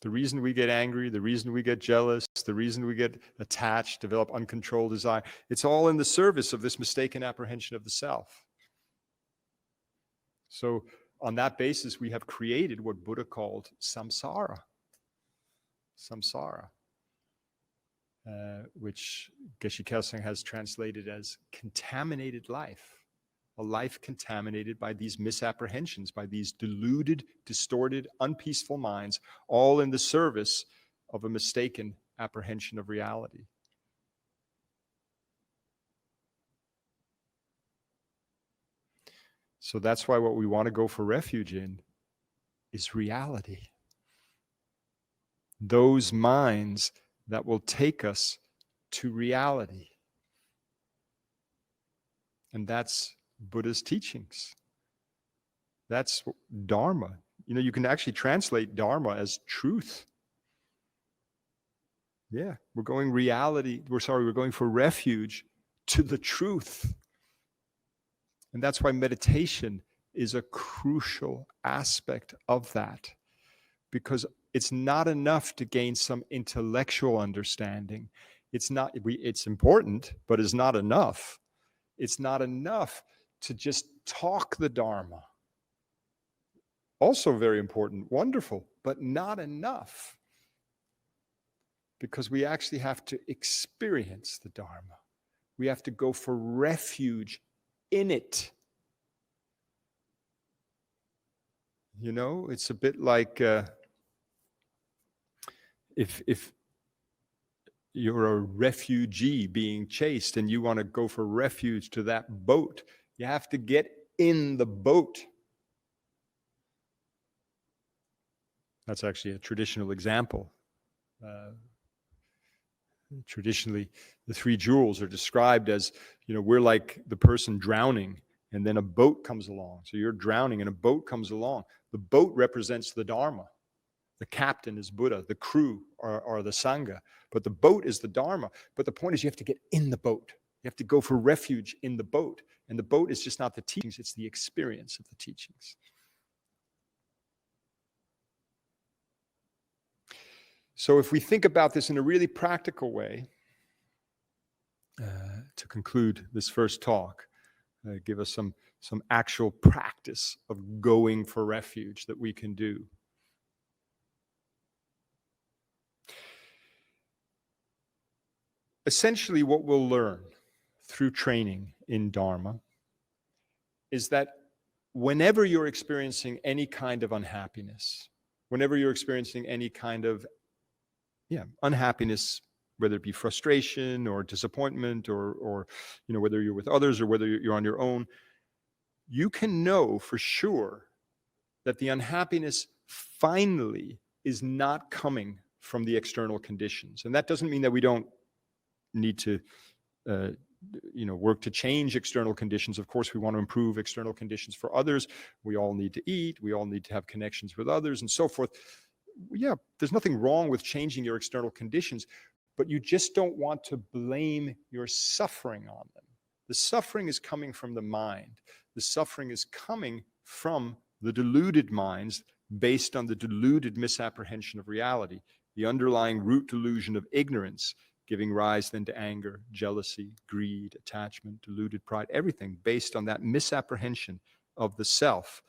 The reason we get angry, the reason we get jealous, the reason we get attached, develop uncontrolled desire, it's all in the service of this mistaken apprehension of the self. So on that basis, we have created what Buddha called samsara. Samsara, which Geshe Kelsang has translated as contaminated life. A life contaminated by these misapprehensions, by these deluded, distorted, unpeaceful minds, all in the service of a mistaken apprehension of reality. So that's why what we want to go for refuge in is reality. Those minds that will take us to reality. And that's Buddha's teachings. That's Dharma. You know, you can actually translate Dharma as truth. Yeah, we're going for refuge to the truth. And that's why meditation is a crucial aspect of that. Because it's not enough to gain some intellectual understanding. It's important, but it's not enough. It's not enough to just talk the Dharma. Also very important, wonderful, but not enough. Because we actually have to experience the Dharma. We have to go for refuge in it. You know, it's a bit like if you're a refugee being chased and you want to go for refuge to that boat, you have to get in the boat. That's actually a traditional example. Traditionally, the three jewels are described as, you know, we're like the person drowning and then a boat comes along. So you're drowning and a boat comes along. The boat represents the Dharma. The captain is Buddha. The crew are the Sangha. But the boat is the Dharma. But the point is you have to get in the boat. You have to go for refuge in the boat. And the boat is just not the teachings, it's the experience of the teachings. So if we think about this in a really practical way, to conclude this first talk, give us some actual practice of going for refuge that we can do. Essentially, what we'll learn through training in Dharma is that whenever you're experiencing any kind of unhappiness, whenever you're experiencing any kind of unhappiness, whether it be frustration or disappointment or you know, whether you're with others or whether you're on your own, you can know for sure that the unhappiness finally is not coming from the external conditions. And that doesn't mean that we don't need to work to change external conditions. Of course, we want to improve external conditions for others. We all need to eat. We all need to have connections with others and so forth. Yeah, there's nothing wrong with changing your external conditions, but you just don't want to blame your suffering on them. The suffering is coming from the mind. The suffering is coming from the deluded minds based on the deluded misapprehension of reality, the underlying root delusion of ignorance, giving rise then to anger, jealousy, greed, attachment, deluded pride, everything based on that misapprehension of the self.